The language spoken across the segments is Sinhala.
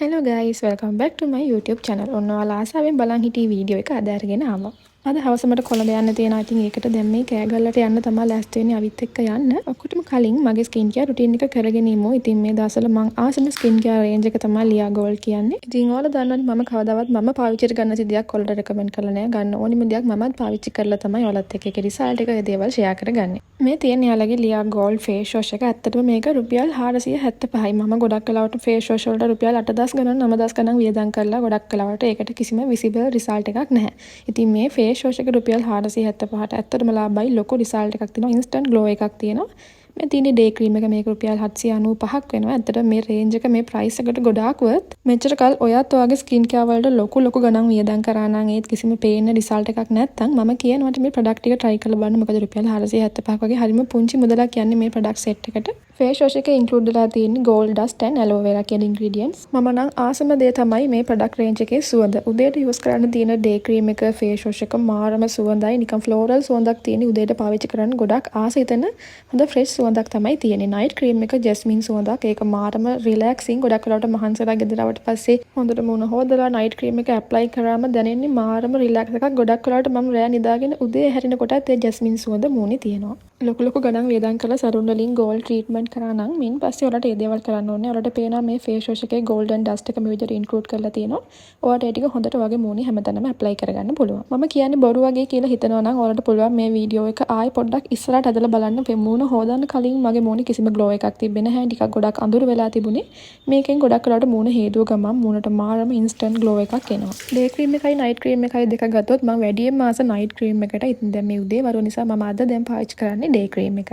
Hello guys, welcome back to my YouTube channel. ඔන්නෝලා ආසාවෙන් බලන් හිටිය වීඩියෝ එක අද අරගෙන ආවා. අද හවස මට කොළඹ යන්න තියෙනවා. ඉතින් ඒකට දැන් මේ කෑගල්ලට යන්න තමයි ලෑස්ති වෙන්නේ අවිත් එක්ක යන්න. ඔක්කොටම කලින් මගේ ස්කින් කෙයාර් රුටීන් එක කරගෙන ඉමු. ඉතින් මේ දවස්වල මම ආසම ස්කින් කෙයාර් රේන්ජ් එක තමයි ලියා ගෝල්ඩ් කියන්නේ. ඉතින් ඔයාලා දන්නවනේ මම කවදාවත් මම පාවිච්චි කරන දෙයක් ඔයාලට රෙකමන්ඩ් කරලා නැහැ. ගන්න ඕනිම දෙයක් මමත් පාවිච්චි කරලා තමයි ඔයාලත් එක්ක ඒකේ රිසල්ට් එක ඒ දේවල් ෂෙයා කරගන්නේ. මේ තියෙන යාලගේ ලියා ගෝල්ඩ් ෆේස් වොෂ් එක ඇත්තටම මේක රුපියල් 475යි. මම ගොඩක් වෙලාවට ෆේස් වොෂ් වලට රුපියල් 8000 ගණන් 9000 ගණන් වියදම් කරලා ගොඩක් වෙලාවට ඒකට කිසිම විසිබල් රිසල්ට් එකක් නැහැ. ඉතින් මේ ෆේස් වොෂ් එක රුපියල් 475ට ඇත්තටම ලාභයි. ලොකු රිසල්ට් එකක් තියෙනවා. ඉන්ස්ටන්ට් ග්ලෝ එකක් තියෙනවා. මේ තියෙන ඩේ ක්‍රීම් එක මේක රුපියල් 795ක් වෙනවා. ඇත්තට මේ රේන්ජ් එක මේ ප්‍රයිස් එකට ගොඩාක් worth. මෙච්චර කල් ඔයත් ඔයාගේ ස්කින් කෙයාර් වලට ලොකු ගණන් වියදම් කරා නම් ඒත් කිසිම පේන්න රිසල්ට් එකක් නැත්නම් මම කියනවාට මේ ප්‍රොඩක්ට් එක try කරලා බලන්න. මොකද රුපියල් 475ක් වගේ හරිම පුංචි මුදලක් යන්නේ මේ ප්‍රොඩක්ට් සෙට් එකට. ෆේස් වොෂ් එකේ ඉන්ක්ලූඩ් වෙලා තියෙන්නේ gold dust and aloe vera කියන ingredients. මම නම් ආසම දේ තමයි මේ ප්‍රොඩක්ට් රේන්ජ් එකේ සුවඳ. උදේට යූස් කරන්න තියෙන ඩේ ක්‍රීම් එක ෆේස් වොෂ් එක මාරම සුවඳයි. නිකන් ෆ්ලෝරල් සුවඳක් තියෙන උදේට පාවිච්චි කරන්න ගොඩක් ආස හිතෙන හොඳ ෆ්‍රෙෂ් සුවඳක් තමයි තියෙන්නේ. නයිට් ක්‍රීම් එක ජැස්මින් සුවඳක්. ඒක මාරම රිලැක්සින්. ගොඩක් වෙලාවට මහන්සිලා ගෙදර ආවට පස්සේ හොඳට මුණ හොදලා නයිට් ක්‍රීම් එක ඇප්ලයි කරාම දැනෙන්නේ මාරම රිලැක්ස් එකක්. ගොඩක් වෙලාවට මම රෑ නිදාගෙන උදේ හැරෙන කොටත් ඒ ජැස්මින් සුවඳ මූණේ තියෙනවා. ලොකු ගණන් වේදම් කරලා සරුන් වලින් ගෝල්ඩ් ට්‍රීට්මන්ට් කරා නම් මින් පස්සේ ඔයාලට ඒ දේවල් කරන්න ඕනේ. ඔයාලට පේනවා මේ ෆේස් වොෂ් එකේ ගෝල්ඩන් ඩස්ට් එක මේ විදිහට ඉන්ක්ලූඩ් කරලා තියෙනවා. ඔයාලට ඒ ටික හොඳට වගේ මූණේ හැමතැනම ඇප්ලයි කරගන්න පුළුවන්. මම කියන්නේ බොරු වගේ කියලා හිතනවා නම් ඔයාලට පුළුවන් මේ වීඩියෝ එක ආයෙ පොඩ්ඩක් ඉස්සරහට ඇදලා බලන්න. මූණ හොදන්න කලින් මගේ මූණේ කිසිම ග්ලෝ එකක් තිබෙන්නේ නැහැ. ටිකක් ගොඩක් අඳුර වෙලා තිබුණේ. මේකෙන් ගොඩක් වෙලාවට මූණ හේදුව ගමන් මූණට මාරම ඉන්ස්ටන්ට් ග්ලෝ එකක් එනවා. ඩේ ක්‍රීම් එකයි නයිට් ක්‍රීම් එකයි දෙක ගත්තොත් මම වැඩියෙන්ම ආස නයිට් ක්‍රීම් එකට. ඉතින් දැන් මේ උදේ වරුව නිසා මම අද දැන් පාවිච්චි කරන්නේ ඩේ ක්‍රීම් එක.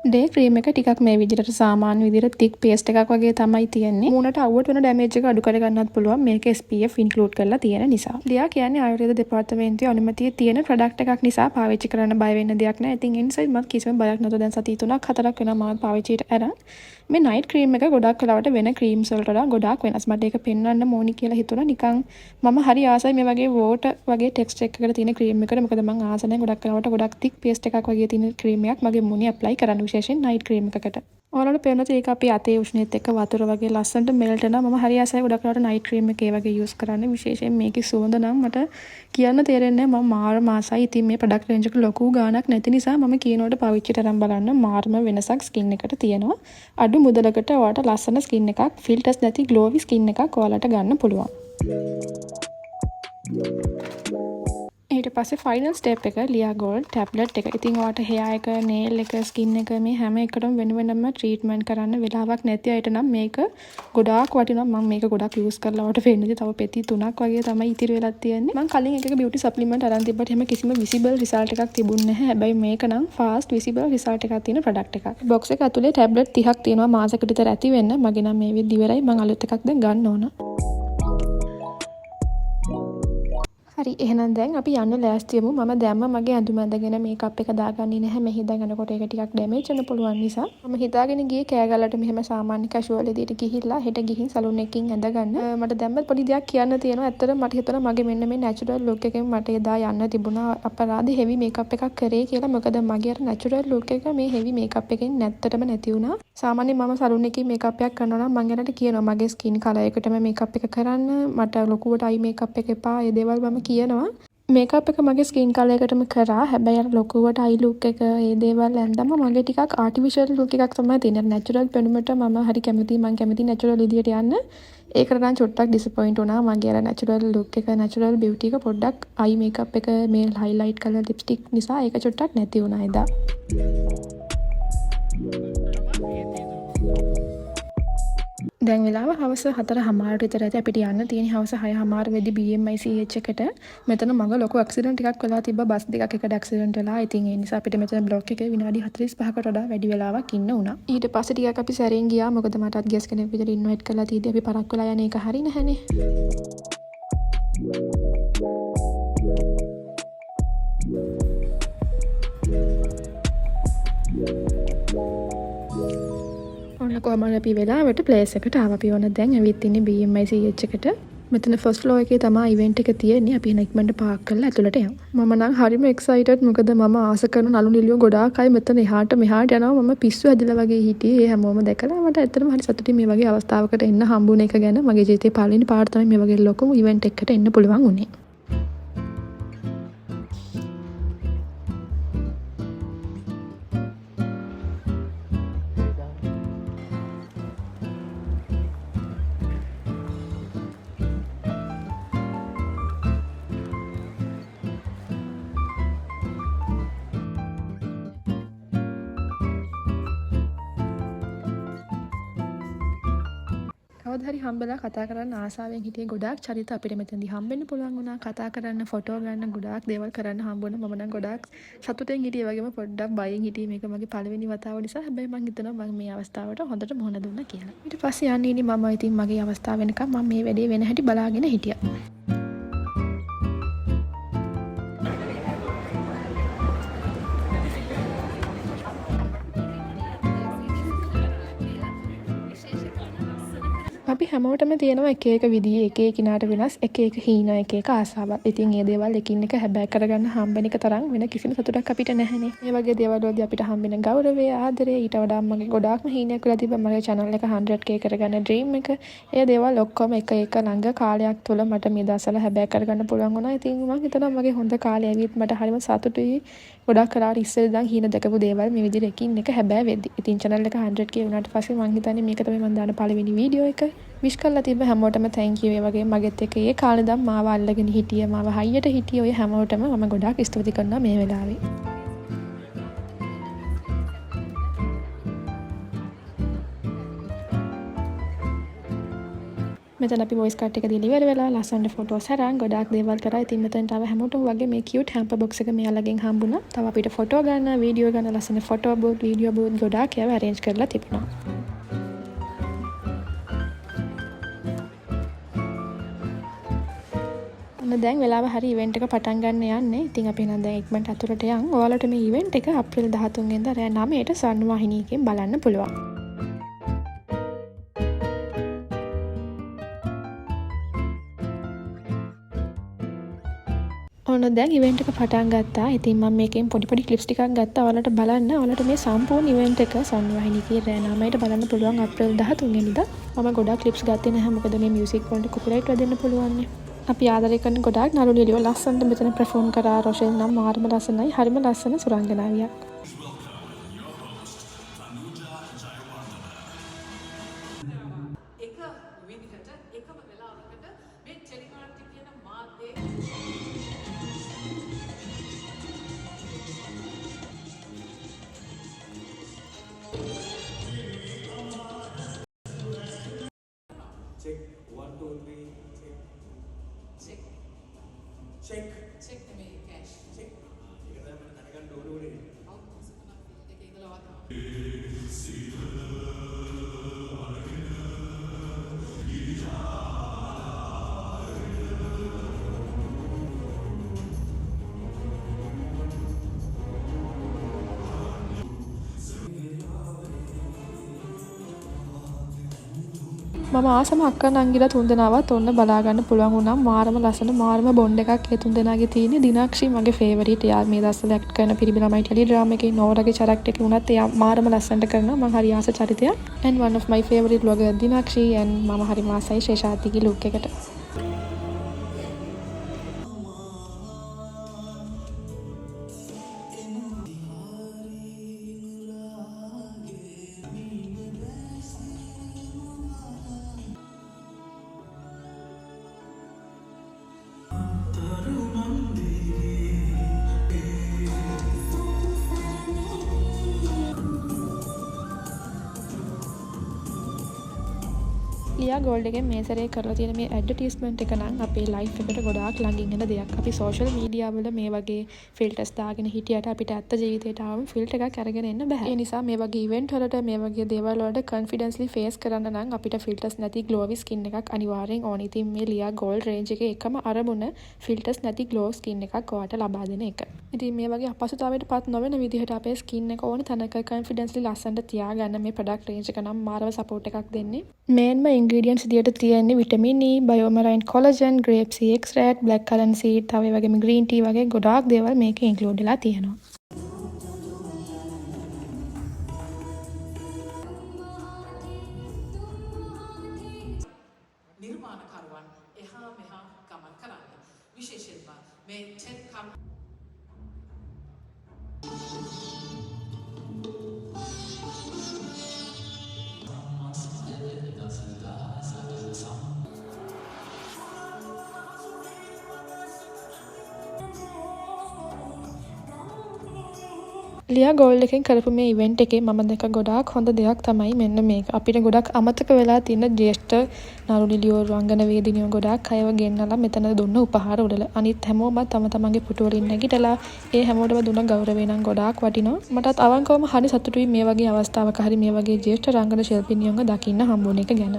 ඩේ ක්‍රීම් එක ටිකක් මේ විදිහට සාමාන්‍ය විදිහට thick paste එකක් වගේ තමයි තියෙන්නේ. මූණට අවුවට වෙන damage එක අඩු කරගන්නත් පුළුවන් මේක SPF include කරලා තියෙන නිසා. ලියා කියන්නේ ආයුර්වේද දෙපාර්තමේන්තුවේ අනුමැතිය තියෙන ප්‍රොඩක්ට් එකක් නිසා පාවිච්චි කරන්න බය වෙන්න දෙයක් නැහැ. ඉතින් ඒ නිසා මම කිසිම බයක් නැතුව දැන් සති 3ක් 4ක් වෙනවා මම පාවිච්චියට අරන්. මේ නයිට් ක්‍රීම් එක ගොඩක් වෙලාවට වෙන ක්‍රීම්ස් වලට වඩා ගොඩාක් වෙනස්. මට ඒක පෙන්වන්න ඕනි කියලා හිතුණා. නිකන් මම හරි ආසයි මේ වගේ වෝටර් වගේ ටෙක්ස්චර් එකකට තියෙන ක්‍රීම් එකකට. මොකද මම ආස නැහැ ගොඩක් වෙලාවට ගොඩක් thick paste එකක් වගේ තියෙන ක්‍රීම් එකක් මගේ මුණේ ඇප්ලයි කරන්න විශේෂයෙන් නයිට් ක්‍රීම් එකකට. ඔයාලට පේනොත් ඒක අපි අතේ උෂ්ණයත් එක්ක වතුර වගේ ලස්සනට මෙල්ට් වෙනවා. මම හරි ආසයි ගොඩක් වෙලාවට නයිට් ක්‍රීම් එක ඒ වගේ යූස් කරන්නේ. විශේෂයෙන් මේකේ සුවඳ නම් මට කියන්න තේරෙන්නේ නැහැ. මම මාරම ආසයි. ඉතින් මේ ප්‍රොඩක්ට් රේන්ජ් එක ලොකු ගාණක් නැති නිසා මම කියනකොට පාවිච්චිට අරන් බලන්න මාරම වෙනසක් ස්කින් එකට තියෙනවා. අඩු මුදලකට ඔයාලට ලස්සන ස්කින් එකක් ෆිල්ටර්ස් නැති ග්ලෝවි ස්කින් එකක් ඔයාලට ගන්න පුළුවන්. ඊට පස්සේ ෆයිනල් ස්ටෙප් එක ලියා ගෝල්ඩ් ටැබ්ලට් එක. ඉතින් ඔයාලට hair එක, nail එක, skin එක මේ හැම එකටම වෙනම ට්‍රීට්මන්ට් කරන්න වෙලාවක් නැති අයට නම් මේක ගොඩාක් වටිනවා. මම මේක ගොඩක් යූස් කරලා ඔයාලට වෙන්නේ තව පෙති 3ක් වගේ තමයි ඉතිරි වෙලා තියෙන්නේ. මම කලින් එකක beauty supplement අරන් තිබ්බට එහෙම කිසිම visible result එකක් තිබුණේ නැහැ. හැබැයි මේක නම් fast visible result එකක් තියෙන product එකක්. box එක ඇතුලේ ටැබ්ලට් 30ක් තියෙනවා මාසෙකට විතර ඇති වෙන්න. මගේ නම් මේ වෙද්දි ඉවරයි. මම අලුත් එකක් දැන් ගන්න ඕන. හරි එහෙනම් දැන් අපි යන්න ලෑස්ති වෙමු. මම දැම්ම මගේ ඇඳුම ඇඳගෙන මේකප් එක දාගන්නේ නැහැ. මෙහි දාගනකොට ඒක ටිකක් ඩැමේජ් වෙන්න පුළුවන් නිසා මම හිතාගෙන ගියේ කෑගල්ලට මෙහෙම සාමාන්‍ය කැෂුවල් විදිහට ගිහිල්ලා හෙට ගිහින් සලූන් එකකින් ඇඳගන්න. මට දැම්ම පොඩි දෙයක් කියන්න තියෙනවා. ඇත්තටම මට හිතුණා මගේ මෙන්න මේ නැචරල් ලුක් එකෙන් මට එදා යන්න තිබුණා අපරාධ හෙවි මේකප් එකක් කරේ කියලා. මොකද මගේ අර නැචරල් ලුක් එක මේ හෙවි මේකප් එකෙන් නැත්තටම නැති වුණා. සාමාන්‍යයෙන් මම සලූන් එකකින් මේකප් එකක් කරනවා නම් මම එයාලට කියනවා මගේ ස්කින් කලර් එකටම මේකප් එක කරන්න. මට ලොකුවට අයි මේකප් එක එපා. ඒ දේවල් මම කියනවා. මේකප් එක මගේ ස්කින් කලර් එකටම කරා. හැබැයි අර ලොකුවට අයි ලුක් එක ඒ දේවල් ඇඳම මගේ ටිකක් ආටිෆිෂල් ලුක් එකක් තමයි තියෙන්නේ. නැචරල් පෙනුමට මම හරි කැමතියි. මම කැමති නැචරල් විදියට යන්න. ඒකට නම් චොට්ටක් ඩිසපොයින්ට් වුණා. මගේ අර නැචරල් ලුක් එක නැචරල් බියුටි එක පොඩ්ඩක් අයි මේකප් එක මේ හයිලයිට් කලර් ලිප්ස්ටික් නිසා ඒක චොට්ටක් නැති වුණා එදා. දැන් වෙලාව හවස 4:00 විතර ඇති. අපිට යන්න තියෙන හවස 6:00 වෙද්දි BMI CH එකට. මෙතන මග ලොකු ඇක්සිඩන්ට් ටිකක් වෙලා තිබ්බා. බස් දෙකක් එකට ඇක්සිඩන්ට් වෙලා. ඉතින් ඒ නිසා අපිට මෙතන බ්ලොක් එකේ විනාඩි 45කට වඩා වැඩි වෙලාවක් ඉන්න වුණා. ඊට පස්සේ ටිකක් අපි සැරෙන් ගියා. මොකද මටත් ගෑස් කෙනෙක් විතර ඉන්වයිට් කරලා තියදී අපි පරක් වෙලා යන එක හරි නැහැනේ. ඔන්න කොහමද අපි වෙලාවට ප්ලේස් එකට ආවා. අපි ඕන දැන් ඇවිත් ඉන්නේ BMI CH එකට. මෙතන ෆස්ට් ෆ්ලෝර් එකේ තමයි ඉවෙන්ට් එක තියෙන්නේ. අපි එන ඉක්මනට පාක් කරලා ඇතුළට යමු. මම නම් හරිම එක්සයිටඩ්. මොකද මම ආස කරන නළු නිළියෝ ගොඩාක් අය මෙතන එහාට මෙහාට යනවා. මම පිස්සු හැදිලා වගේ හිටියේ. ඒ හැමෝම දැකලා මට ඇත්තටම හරි සතුටින් මේ වගේ අවස්ථාවකට එන්න හම්බුන එක ගැන. මගේ ජීවිතේ පළවෙනි පාර තමයි මේ වගේ ලොකු ඉවෙන්ට් එකකට එන්න පුළුවන් වුණේ. කවදා හරි හම්බෙලා කතා කරන්න ආසාවෙන් හිටියේ ගොඩාක් චරිත අපිට මෙතනදී හම්බෙන්න පුළුවන් වුණා. කතා කරන්න, ෆොටෝ ගන්න, ගොඩාක් දේවල් කරන්න හම්බුණා. මම නම් ගොඩාක් සතුටෙන් හිටියේ. වගේම පොඩ්ඩක් බයෙන් හිටියේ. මේක මගේ පළවෙනි වතාව නිසා. හැබැයි මම හිතනවා මම මේ අවස්ථාවට හොඳට මුහුණ දුන්නා කියලා. ඊට පස්සේ යන්නේ ඉතින් මම ඉතින් මගේ අවස්ථාව වෙනකම් මම මේ වැඩේ වෙන හැටි බලාගෙන හිටියා. අපි හැමෝටම තියෙනවා එක එක විදිහේ එක එක කිනාට වෙනස් එක එක හීන එක එක ආසාවක්. ඉතින් මේ දේවල් එකින් එක හැබෑ කරගන්න හම්බෙන එක තරම් වෙන කිසිම සතුටක් අපිට නැහැනේ. මේ වගේ දේවල් වලදී අපිට හම්බෙන ගෞරවය, ආදරය ඊට වඩා මගේ ගොඩාක්ම හීනයක් වෙලා තිබ්බා මගේ channel එක 100k කරගන්න ඩ්‍රීම් එක. ඒ දේවල් ඔක්කොම එක එක ළඟ කාලයක් තුළ මට මේ දවස්වල හැබෑ කරගන්න පුළුවන් වුණා. ඉතින් මම හිතනවා මගේ හොඳ කාලය ඇවිත් මට හරිම සතුටුයි. ගොඩාක් කලාවට ඉස්සෙල්ලා ඉඳන් හීන දැකපු දේවල් මේ විදිහට එකින් එක හැබෑ වෙද්දි. ඉතින් channel එක 100k වුණාට පස්සේ මම හිතන්නේ මේක තමයි මම දාන පළවෙනි වීඩියෝ එක. විශ් කරලා තිබ්බ හැමෝටම thank you. ඒ වගේ මගෙත් එක්ක ඒ කාලේ ඉඳන් මාව අල්ලගෙන හිටිය, මාව හයියට හිටිය ඔය හැමෝටම මම ගොඩාක් ස්තුති කරනවා මේ වෙලාවේ. මෙතන අපි වොයිස් කට් එක දීලා ඉවර වෙලා ලස්සනට ෆොටෝස් අරන් ගොඩාක් දේවල් කරා. ඉතින් මෙතනට ආව හැමෝටම වගේ මේ කියුට් හැම්පර් බොක්ස් එක මෙයාලගෙන් හම්බුණා. තව අපිට ෆොටෝ ගන්න, වීඩියෝ ගන්න ලස්සන ෆොටෝ බූත්, වීඩියෝ බූත් ගොඩාක් ඒවා arrange කරලා තිබුණා. දැන් වෙලාව හරි ඉවෙන්ට් එක පටන් ගන්න යන්නේ. ඉතින් අපි නම් දැන් ඉක්මනට අතුරට යන්. ඔයාලට මේ ඉවෙන්ට් එක අප්‍රේල් 13 වෙනිදා රෑ 9ට ස්වර්ණවාහිනියකින් බලන්න පුළුවන්. ඔන්න දැන් ඉවෙන්ට් එක පටන් ගත්තා. ඉතින් මම මේකෙන් පොඩි පොඩි ක්ලිප්ස් ටිකක් ගත්තා ඔයාලට බලන්න. ඔයාලට මේ සම්පූර්ණ ඉවෙන්ට් එක ස්වර්ණවාහිනියකින් රෑ 9ට බලන්න පුළුවන් අප්‍රේල් 13 වෙනිදා. මම ගොඩාක් ක්ලිප්ස් ගත්තේ නැහැ. මොකද මේ මියුසික් වලට කොපිරයිට් වැදෙන්න පුළුවන් නේ. අපි ආදරය කරන ගොඩාක් නළු නිළියෝ ලස්සනට මෙතන perform කරා. රොෂෙල් නම් මාර්ම ලස්සනයි. හරිම ලස්සන සුරංගනාවියක්. එක විදිහට එකම වෙලාවකට මේ චෙරිකාටි කියන මාතේ check 1 2 3 check check check me cash check ඒක තමයි මම දැනගන්න ඕනේ ඒක ඉඳලා මම ආසම අක්කා නංගිලා තුන්දෙනාවත් ඔන්න බලා ගන්න පුළුවන් වුණා. මාරම ලස්සන මාරම බොන්ඩ් එකක් ඒ තුන්දෙනාගේ තියෙන්නේ. දිනාක්ෂි මගේ ෆේවරිට්. එයා මේ දවස්වල ඇක්ට් කරන පිරිමි ළමයි ටෙලි ඩ්‍රාමා එකේ නෝරගේ චැරක්ටර් එකේ වුණත් එයා මාරම ලස්සනට කරනවා. මම හරි ආස චරිතයක්. and one of my favorite vlogger දිනාක්ෂි and මම හරි මාසයි ශේෂාතිගේ ලුක් එකට. ලියා ගෝල්ඩ් එකෙන් මේ සැරේ කරලා තියෙන මේ ඇඩ්වර්ටයිස්මන්ට් එක නම් අපේ ලයිෆ් එකට ගොඩාක් ළඟින් එන දෙයක්. අපි සෝෂල් මීඩියා වල මේ වගේ ෆිල්ටර්ස් දාගෙන හිටියට අපිට ඇත්ත ජීවිතේට ආවම ෆිල්ටර් එකක් අරගෙන එන්න බෑ. ඒ නිසා මේ වගේ ඉවෙන්ට් වලට මේ වගේ දේවල් වලට කන්ෆිඩන්ස්ලි ෆේස් කරන්න නම් අපිට ෆිල්ටර්ස් නැති ග්ලෝවි ස්කින් එකක් අනිවාර්යෙන් ඕනේ. ඉතින් මේ ලියා ගෝල්ඩ් රේන්ජ් එකේ එකම අරමුණ ෆිල්ටර්ස් නැති ග්ලෝ ස්කින් එකක් ඔයාලට ලබා දෙන එක. ඉතින් මේ වගේ අපහසුතාවයට පත් නොවන විදිහට අපේ ස්කින් එක ඕන තැනක කන්ෆිඩන්ස්ලි ලස්සනට තියාගන්න මේ ප්‍රොඩක්ට් රේන්ජ් එක නම් මාරව සපෝට් එකක් දෙන්නේ. මේන්ම ඉන්ග්‍රීඩියන්ට්ස් විදියට තියෙන්නේ විටමින් E, බයෝමරයින් කොලජන්, ග්‍රේප් සී එක්ස්ට්‍රැක්ට්, බ්ලැක් කරන්ට් සීඩ්, තව ඒ වගේම ග්‍රීන් ටී වගේ ගොඩාක් දේවල් මේකේ ඉන්ක්ලූඩ් වෙලා තියෙනවා. නිර්මාණකරුවන් එහා මෙහා ගමන් කරන්න. විශේෂයෙන්ම මේ ටෙඩ් ලියා ගෝල්ඩ් එකෙන් කරපු මේ ඉවෙන්ට් එකේ මම දැක ගොඩාක් හොඳ දෙයක් තමයි මෙන්න මේක. අපිට ගොඩක් අමතක වෙලා තියෙන ජ්‍යෙෂ්ඨ නළුනිලියෝ රංගන වේදිනියෝ ගොඩාක් අයව ගෙන්නලා මෙතන දුන්න උපහාර උඩල. අනිත් හැමෝම තම තමන්ගේ පුටු වලින් නැගිටලා ඒ හැමෝටම දුන්න ගෞරවය නම් ගොඩාක් වටිනවා. මටත් අවංකවම හරි සතුටුයි මේ වගේ අවස්ථාවක හරි මේ වගේ ජ්‍යෙෂ්ඨ රංගන ශිල්පිනියෝන්ව දකින්න හම්බුන එක ගැන.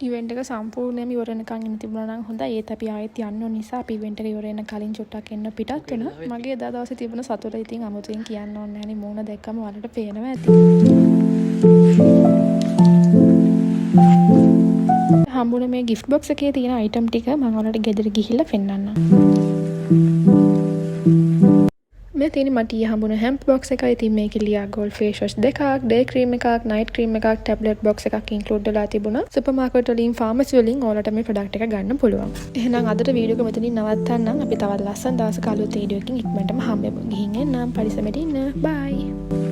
ඉවෙන්ට් එක සම්පූර්ණයෙන්ම ඉවර වෙනකන් ඉන්න තිබුණා නම් හොඳයි. ඒත් අපි ආයෙත් යන්න ඕන නිසා අපි ඉවෙන්ට් එක ඉවර වෙන කලින් චුට්ටක් එන්න පිටත් වුණා. මගේ එදා දවසේ තිබුණ සතුට ඉතින් අමුතුවෙන් කියන්න ඕනේ නැහැ නේ. මූණ දැක්කම වලට පේනවා ඇති. හම්බුනේ මේ gift box එකේ තියෙන item ටික මම ඔයාලට ගෙදර ගිහිල්ලා පෙන්නන්නම්. මේ තියෙන මට ඊයේ හම්බුන හැම්ප් බොක්ස් එකයි. ඉතින් මේකේ ලියා ගෝල්ඩ් ෆේස් වොෂ් දෙකක්, ඩේ ක්‍රීම් එකක්, නයිට් ක්‍රීම් එකක්, ටැබ්ලට් බොක්ස් එකක් ඉන්ක්ලූඩ් වෙලා තිබුණා. සුපර් මාකට් වලින්, ෆාමසි වලින් ඔයාලට මේ ප්‍රොඩක්ට් එක ගන්න පුළුවන්. එහෙනම් අදට වීඩියෝ එක මෙතනින් නවත්තන්නම්. අපි තවත් ලස්සන දවසක අලුත් වීඩියෝ එකකින් ඉක්මනටම හම්බෙමු. ගිහින් එන්නම්. පරිස්සමෙන් ඉන්න. බයි.